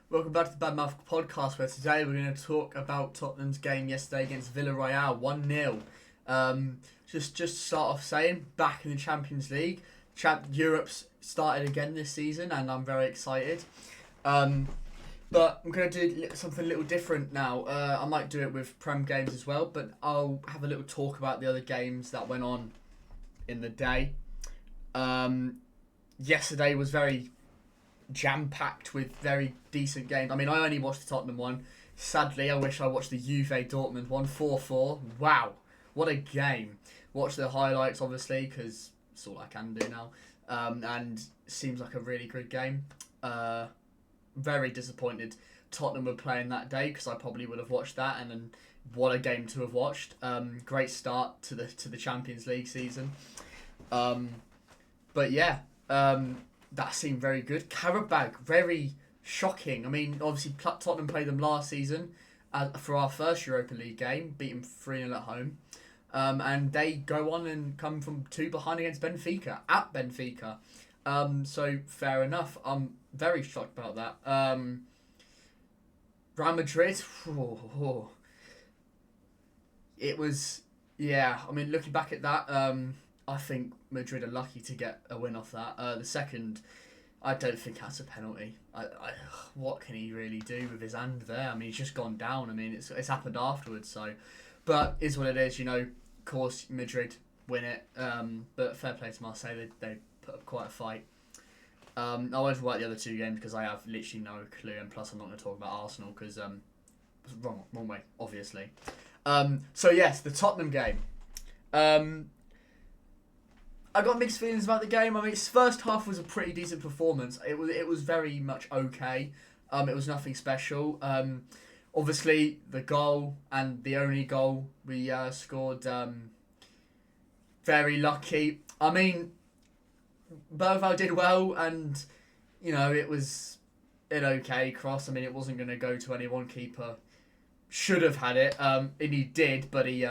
Welcome back to the Bad Mouth Podcast, where today we're going to talk about Tottenham's game yesterday against Villarreal, 1-0. Just to start off saying, back in the Champions League. Europe's started again this season, and I'm very excited. But I'm going to do something a little different now. I might do it with Prem games as well, but I'll have a little talk about the other games that went on in the day. Yesterday was very jam-packed with very decent games. I mean, I only watched the Tottenham one. Sadly, I wish I watched the Juve Dortmund one, 4-4. Wow, what a game. Watch the highlights, obviously, because it's all I can do now. And seems like a really good game. Very disappointed Tottenham were playing that day, because I probably would have watched that, and then what a game to have watched. Great start to the Champions League season. But yeah, that seemed very good. Karabag, very shocking. I mean, obviously Tottenham played them last season for our first Europa League game, beat them 3-0 at home. And they go on and come from 2 behind against Benfica, at Benfica. So, fair enough. I'm very shocked about that. Real Madrid, it was, yeah, I mean, looking back at that, I think Madrid are lucky to get a win off that. The second, I don't think that's a penalty. What can he really do with his hand there? I mean, he's just gone down. I mean, it's happened afterwards. So, but is what it is. You know, of course, Madrid win it. But fair play to Marseille. They put up quite a fight. I won't talk about the other 2 games because I have literally no clue. And plus, I'm not going to talk about Arsenal because wrong way, obviously. So yes, the Tottenham game. I got mixed feelings about the game. I mean, its first half was a pretty decent performance. It was very much okay. It was nothing special. Obviously, the goal and the only goal we scored, very lucky. I mean, Boval did well, and you know it was an okay cross. I mean, it wasn't going to go to any one. Keeper should have had it, and he did, but he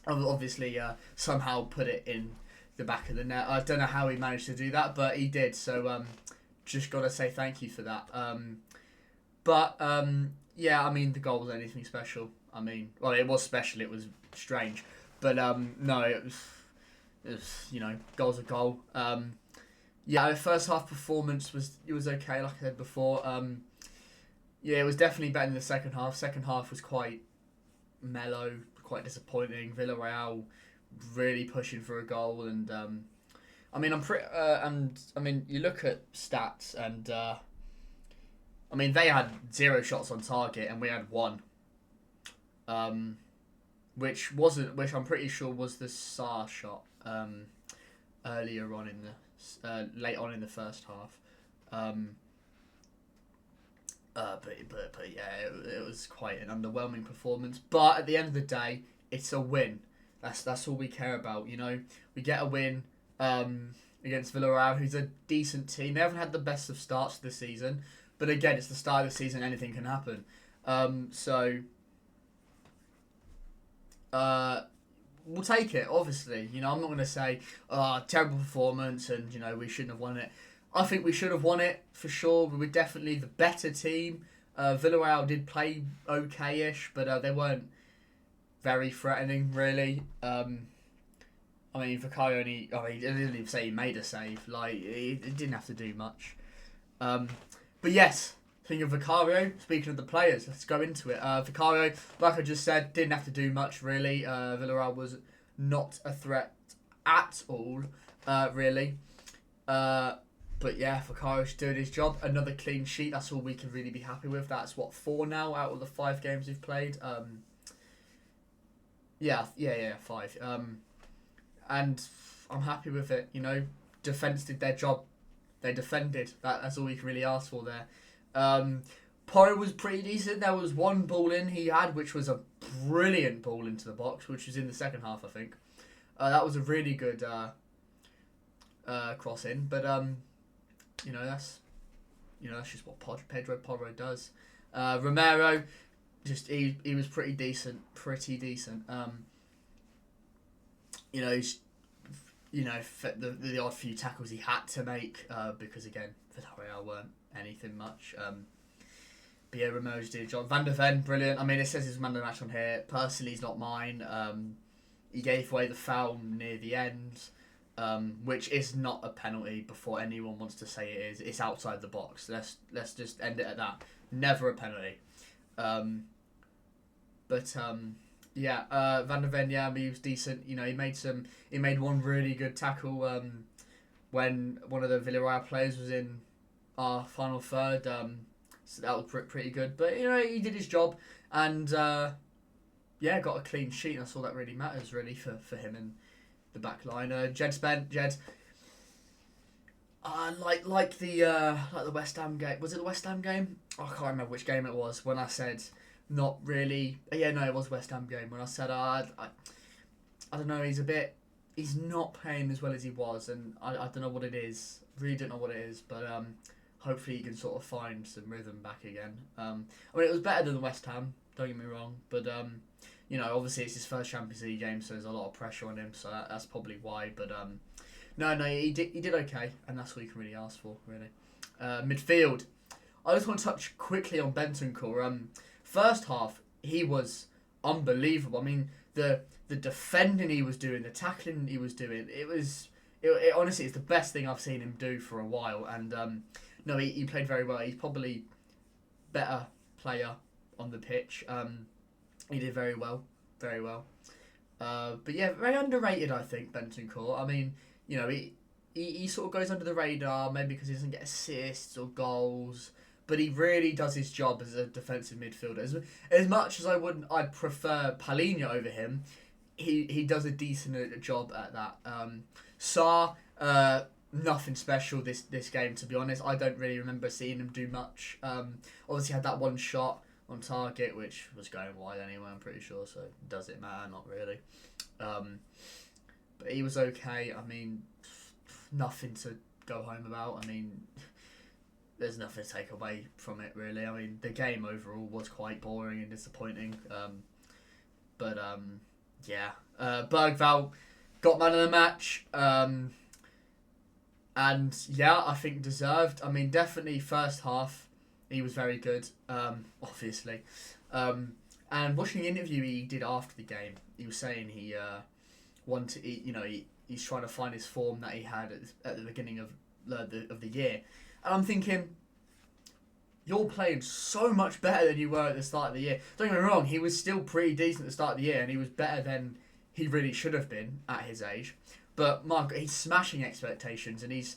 obviously somehow put it in the back of the net. I don't know how he managed to do that, but he did. So just got to say thank you for that. Yeah, I mean, the goal was anything special. I mean, well, it was special. It was strange, but no, it was you know, goal's a goal. Yeah, the first half performance was okay, like I said before. Yeah, it was definitely better than the second half. Second half was quite mellow, quite disappointing. Villarreal really pushing for a goal, and I mean, you look at stats, and I mean, they had 0 shots on target, and we had 1, which I'm pretty sure was the Sarr shot earlier on in the late on in the first half. But yeah, it was quite an underwhelming performance. But at the end of the day, it's a win. That's all we care about, you know. We get a win against Villarreal, who's a decent team. They haven't had the best of starts this season, but again, it's the start of the season. Anything can happen. We'll take it. Obviously, you know, I'm not going to say terrible performance and you know we shouldn't have won it. I think we should have won it for sure. We were definitely the better team. Villarreal did play okay-ish, but they weren't very threatening, really. I mean, Vicario he didn't even say he made a save. Like, he didn't have to do much. But yes, speaking of Vicario, speaking of the players, let's go into it. Vicario, like I just said, didn't have to do much, really. Villarreal was not a threat at all, really. But yeah, Vicario's doing his job. Another clean sheet. That's all we can really be happy with. That's 4 now out of the 5 games we've played. Yeah, 5. And I'm happy with it. You know, defense did their job. They defended. That's all we can really ask for there. Porro was pretty decent. There was 1 ball in he had, which was a brilliant ball into the box, which was in the second half, I think. That was a really good cross in, but you know that's just what Pedro Porro does. Romero, just he was pretty decent. The odd few tackles he had to make because again Villarreal weren't anything much. But yeah, Ramirez did a job. Van der Ven, brilliant. I mean, it says he's man of the match on here. Personally, he's not mine. He gave away the foul near the end, which is not a penalty before anyone wants to say it is. It's outside the box. Let's just end it at that. Never a penalty. Van der Ven, yeah, he was decent. You know, he made one really good tackle when one of the Villarreal players was in our final third. So that was pretty good. But you know, he did his job, and got a clean sheet. And that's all that really matters, really, for him in the back line. Jed. Like the West Ham game. Was it the West Ham game? Oh, I can't remember which game it was. When I said not really. Yeah, no, it was West Ham game. When I said I don't know. He's not playing as well as he was, and I don't know what it is. Really don't know what it is, but hopefully he can sort of find some rhythm back again. I mean, it was better than the West Ham. Don't get me wrong, but you know, obviously it's his first Champions League game, so there's a lot of pressure on him. So that's probably why. But no, he did okay, and that's what you can really ask for, really. Midfield. I just want to touch quickly on Bentancur. First half, he was unbelievable. I mean, the defending he was doing, the tackling he was doing, it honestly, it's the best thing I've seen him do for a while. And no, he played very well. He's probably better player on the pitch. He did very well, very well. But yeah, very underrated, I think, Bentancur. I mean, you know, he sort of goes under the radar, maybe because he doesn't get assists or goals, but he really does his job as a defensive midfielder. As much as I'd prefer Palhinha over him, he does a decent job at that. Sarr, nothing special this game, to be honest. I don't really remember seeing him do much. Obviously had that one shot on target, which was going wide anyway, I'm pretty sure, so does it matter? Not really. But he was okay. I mean, nothing to go home about. I mean, there's nothing to take away from it, really. I mean, the game overall was quite boring and disappointing. Bergvall got man of the match. And yeah, I think deserved. I mean, definitely first half, he was very good, obviously. And watching the interview he did after the game, he was saying he wanted, he's trying to find his form that he had at the beginning of the year. And I'm thinking, you're playing so much better than you were at the start of the year. Don't get me wrong, he was still pretty decent at the start of the year, and he was better than he really should have been at his age. But Mark, he's smashing expectations, and he's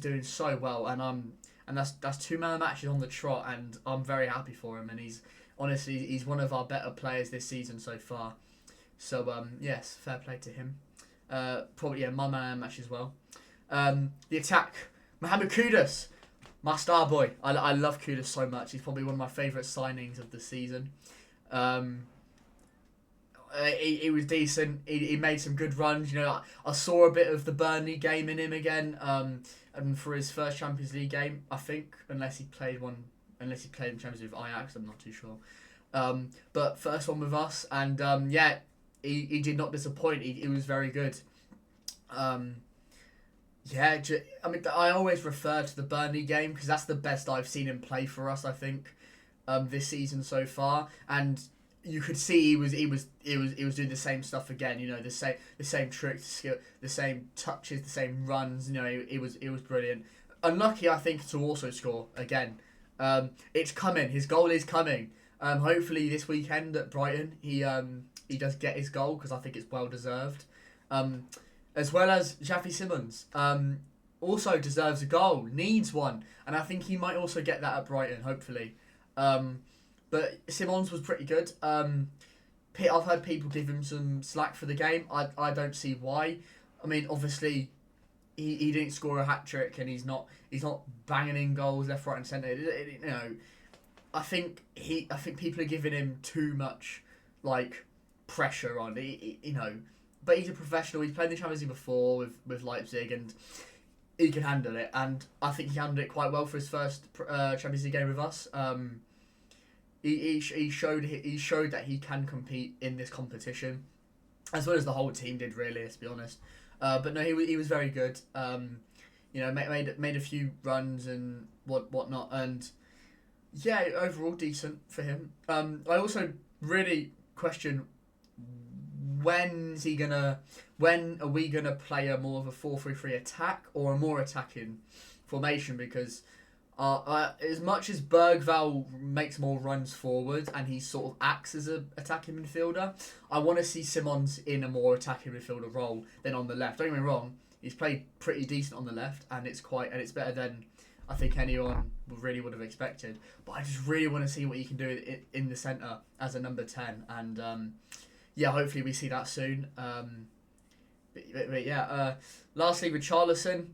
doing so well, and that's 2 man matches on the trot, and I'm very happy for him. And he's one of our better players this season so far. So yes, fair play to him. Probably my man match as well. The attack, Mohamed Kudus, my star boy. I love Kudus so much. He's probably one of my favourite signings of the season. He was decent. He made some good runs. You know, I saw a bit of the Burnley game in him again. And for his first Champions League game, I think, unless he played in Champions League with Ajax, I'm not too sure. But first one with us, and he did not disappoint. He was very good. I mean, I always refer to the Burnley game because that's the best I've seen him play for us, I think, this season so far. And you could see he was doing the same stuff again. You know, the same tricks, skill, the same touches, the same runs. You know, it was brilliant. Unlucky, I think, to also score again. It's coming. His goal is coming. Hopefully this weekend at Brighton, he does get his goal because I think it's well deserved. As well as Xavi Simons, also deserves a goal, needs one, and I think he might also get that at Brighton, hopefully. But Simons was pretty good. I've heard people give him some slack for the game. I don't see why. I mean, obviously, he didn't score a hat trick, and he's not banging in goals left, right, and centre. You know, I think people are giving him too much pressure on. But he's a professional. He's played the Champions League before with Leipzig, and he can handle it. And I think he handled it quite well for his first Champions League game with us. He showed that he can compete in this competition, as well as the whole team did, really. Let's be honest. But no, he was very good. Made a few runs and whatnot, and Yeah, overall decent for him. I also really question when's he gonna when are we gonna play a more of a 4-3-3 attack or a more attacking formation, because as much as Bergval makes more runs forward and he sort of acts as a attacking midfielder, I want to see Simons in a more attacking midfielder role than on the left. Don't get me wrong, he's played pretty decent on the left, and it's better than I think anyone really would have expected. But I just really want to see what he can do in the centre as a number 10, and yeah, hopefully we see that soon. But yeah, lastly, Richarlison.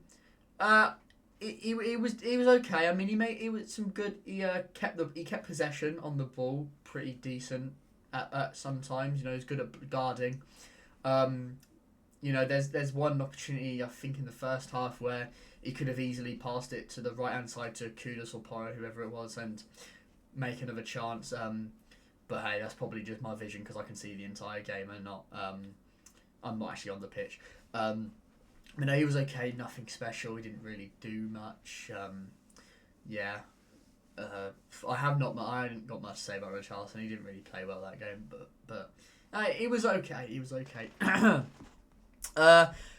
He was okay. I mean, he was some good. He kept possession on the ball pretty decent at sometimes. You know, he's good at guarding. There's one opportunity I think in the first half where he could have easily passed it to the right hand side to Kudus or Porro, whoever it was, and make another chance. But hey, that's probably just my vision because I can see the entire game and not. I'm not actually on the pitch. He was okay, nothing special. He didn't really do much. Yeah. I hadn't got much to say about Richarlison. He didn't really play well that game, but it was okay. He was okay.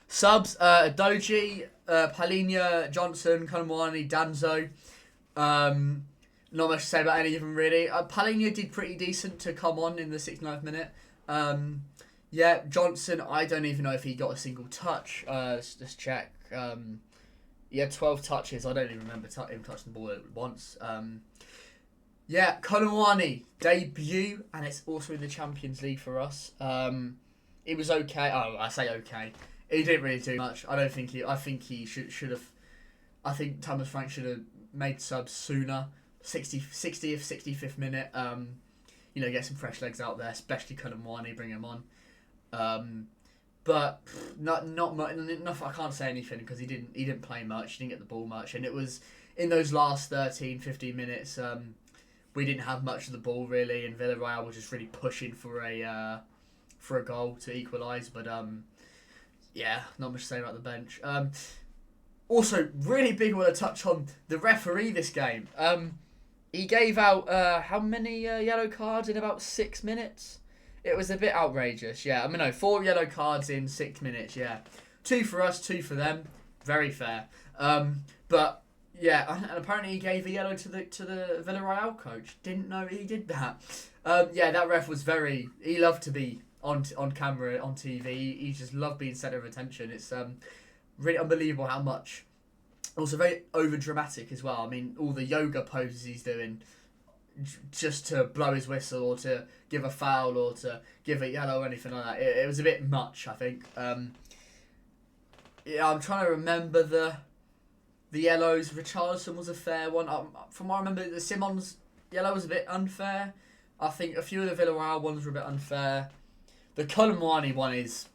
Subs: Doji, Palhinha, Johnson, Colomwani, Danzo. Not much to say about any of them really. Palhinha did pretty decent to come on in the 69th minute. Yeah, Johnson, I don't even know if he got a single touch. Let's check. He had 12 touches. I don't even remember him touching the ball once. Yeah, Colomwani, debut, and it's also in the Champions League for us. It was okay. Oh, I say okay. He didn't really do much. I think he should have. I think Thomas Frank should have made subs sooner. 60th, 65th minute. Get some fresh legs out there, especially Colomwani, bring him on. But not much. I can't say anything because he didn't play much. He didn't get the ball much, and it was in those last 13, 15 minutes. We didn't have much of the ball really, and Villarreal was just really pushing for a goal to equalise. But yeah, not much to say about the bench. Also, really big one to touch on the referee this game. He gave out how many yellow cards in about 6 minutes? It was a bit outrageous, yeah. 4 yellow cards in 6 minutes, yeah. 2 for us, 2 for them. Very fair. But yeah, and apparently he gave a yellow to the Villarreal coach. Didn't know he did that. Yeah, that ref was he loved to be on camera, on TV. He just loved being centre of attention. It's really unbelievable how much. Also very over dramatic as well. All the yoga poses he's doing just to blow his whistle or to give a foul or to give a yellow or anything like that. It was a bit much, I think. Yeah, I'm trying to remember the yellows. Richarlison was a fair one. From what I remember, the Simons yellow was a bit unfair. I think a few of the Villarreal ones were a bit unfair. The Colomwani one is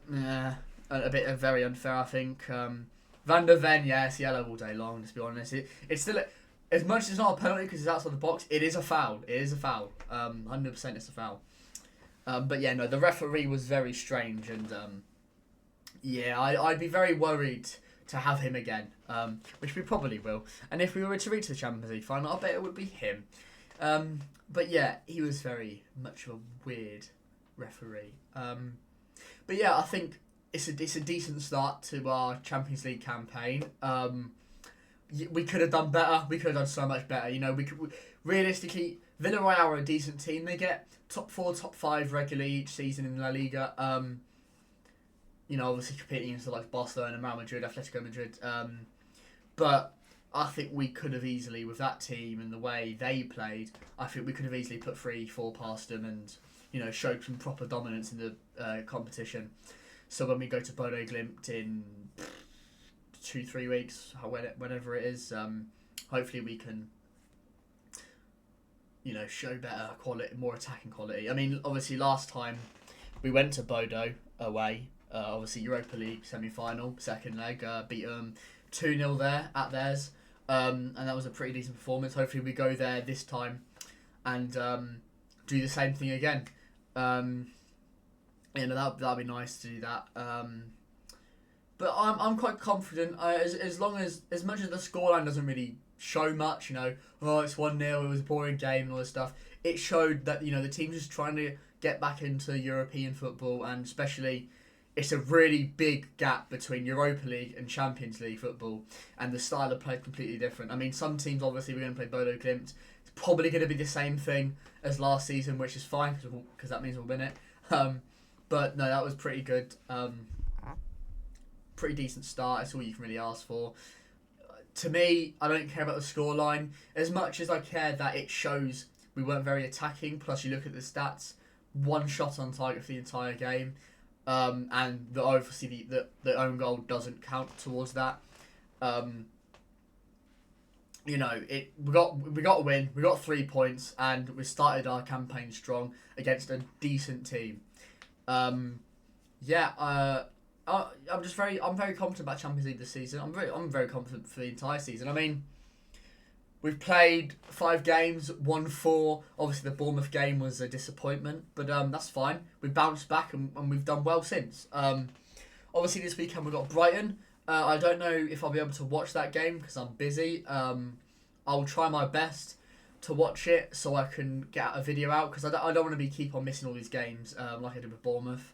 very unfair, I think. Van der Ven, yes, yellow all day long, to be honest. It's still, as much as it's not a penalty because it's outside the box, it is a foul. 100% it's a foul. But yeah, no, the referee was very strange, and yeah, I'd be very worried to have him again, which we probably will. And if we were to reach the Champions League final, I bet it would be him. But yeah, he was very much of a weird referee. But yeah, I think it's a decent start to our Champions League campaign. We could have done better. We could have done so much better. Realistically, Villarreal are a decent team. They get top 4, top 5 regularly each season in La Liga. Obviously competing against the likes of Barcelona, Real Madrid, Atletico Madrid. But I think we could have easily, with that team and the way they played, I think we could have easily put 3-4 past them and showed some proper dominance in the competition. So when we go to Bodo Glimt in 2-3 weeks, whenever it is, hopefully we can, show better quality, more attacking quality. Obviously last time we went to Bodo away, obviously Europa League semi-final, second leg, beat them 2-0 there at theirs, and that was a pretty decent performance. Hopefully we go there this time and do the same thing again. That'd be nice to do that. But I'm quite confident. As much as the scoreline doesn't really show much. It's 1-0. It was a boring game and all this stuff. It showed that the team's just trying to get back into European football, and especially it's a really big gap between Europa League and Champions League football, and the style of play is completely different. I mean, some teams obviously we're going to play Bodo Glimt. It's probably going to be the same thing as last season, which is fine because that means we'll win it. But no, that was pretty good. Pretty decent start. That's all you can really ask for. To me, I don't care about the scoreline as much as I care that it shows we weren't very attacking. Plus, you look at the stats: 1 shot on target for the entire game, and obviously the own goal doesn't count towards that. We got a win. We got 3 points, and we started our campaign strong against a decent team. I'm very confident about Champions League this season. I'm very confident for the entire season. I mean, we've played 5 games, won 4. Obviously, the Bournemouth game was a disappointment, but that's fine. We bounced back and we've done well since. Obviously, this weekend we've got Brighton. I don't know if I'll be able to watch that game because I'm busy. I'll try my best to watch it so I can get a video out because I don't want to keep on missing all these games like I did with Bournemouth.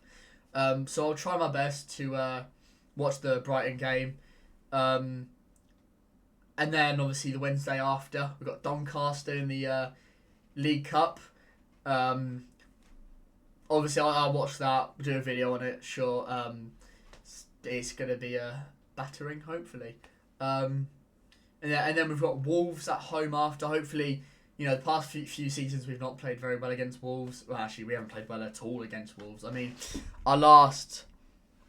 So I'll try my best to watch the Brighton game. And then obviously the Wednesday after, we've got Doncaster in the League Cup. Obviously I'll watch that, do a video on it, sure. It's going to be a battering, hopefully. And then we've got Wolves at home after. Hopefully, the past few seasons we've not played very well against Wolves. Well, actually, we haven't played well at all against Wolves. I mean, our last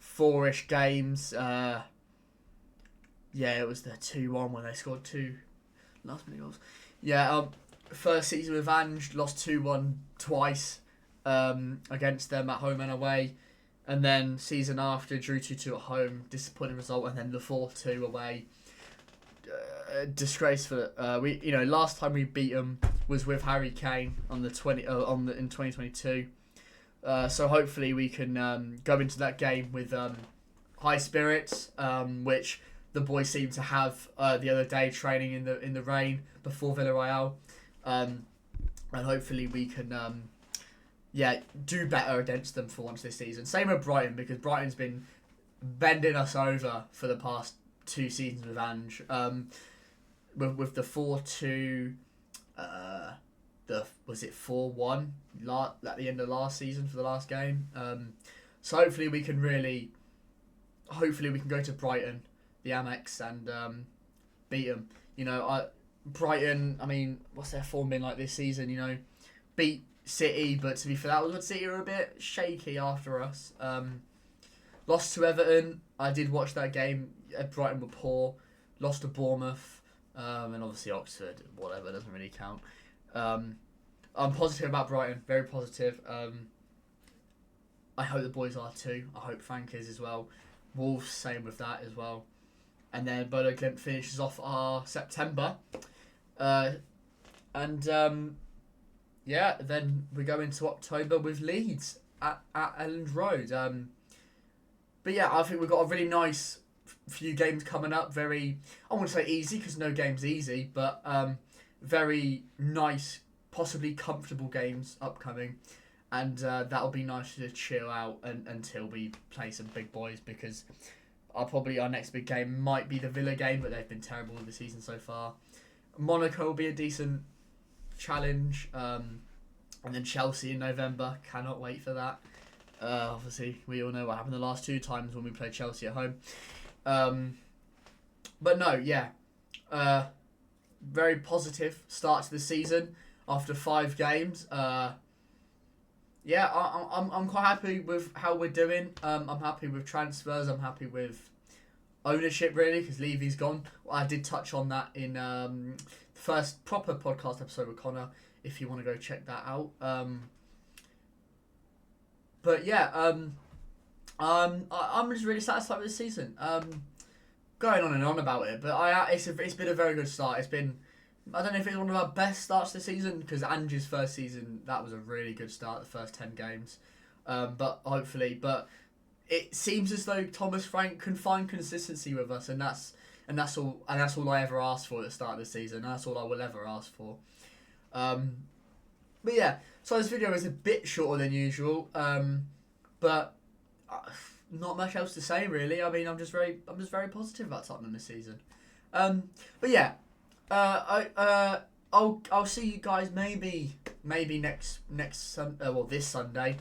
4-ish games, it was the 2-1 when they scored 2 last minute goals. First season with Ange, lost 2-1 twice against them at home and away. And then season after, drew 2-2 at home, disappointing result, and then the 4-2 away. Disgraceful. Last time we beat them was with Harry Kane in 2022. So hopefully we can go into that game with high spirits, which the boys seem to have the other day training in the rain before Villarreal, and hopefully we can do better against them for once this season. Same with Brighton, because Brighton's been bending us over for the past 2 seasons with Ange. With the 4-2, was it 4-1 at the end of last season for the last game. So hopefully we can go to Brighton, the Amex, and beat them. Brighton, I mean, what's their form been like this season? Beat City, but to be fair, that was City were a bit shaky after us. Lost to Everton. I did watch that game. Brighton were poor. Lost to Bournemouth. And obviously Oxford, whatever, doesn't really count. I'm positive about Brighton. Very positive. I hope the boys are too. I hope Frank is as well. Wolves, same with that as well. And then Bodo Glimt finishes off our September. Then we go into October with Leeds at Elland Road. I think we've got a really nice few games coming up. Very, I wouldn't say easy because no game's easy, but very nice, possibly comfortable games upcoming. And that'll be nice to chill out until we play some big boys, because our next big game might be the Villa game, but they've been terrible this season so far. Monaco will be a decent challenge. And then Chelsea in November. Cannot wait for that. Obviously, we all know what happened the last 2 times when we played Chelsea at home. Very positive start to the season after 5 games. I'm quite happy with how we're doing. I'm happy with transfers. I'm happy with ownership, really, because Levy's gone. I did touch on that in the first proper podcast episode with Connor, if you want to go check that out. I'm just really satisfied with the season. Going on and on about it, but it's been a very good start. It's been, I don't know if it's one of our best starts to the season, because Ange's first season, that was a really good start, the first 10 games. But it seems as though Thomas Frank can find consistency with us, and that's all. And that's all I ever asked for at the start of the season. And that's all I will ever ask for. But yeah, so this video is a bit shorter than usual. But not much else to say really. I mean, I'm just very positive about Tottenham this season. But yeah, I'll see you guys maybe this Sunday,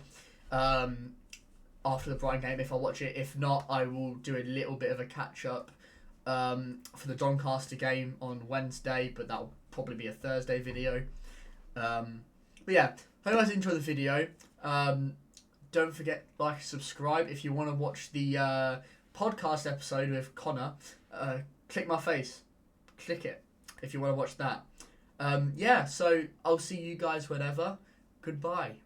after the Brighton game if I watch it. If not, I will do a little bit of a catch up for the Doncaster game on Wednesday, but that'll probably be a Thursday video. But yeah, hope you guys enjoyed the video. Don't forget like, subscribe. If you want to watch the podcast episode with Connor, click my face, click it if you want to watch that. Yeah, so I'll see you guys whenever. Goodbye.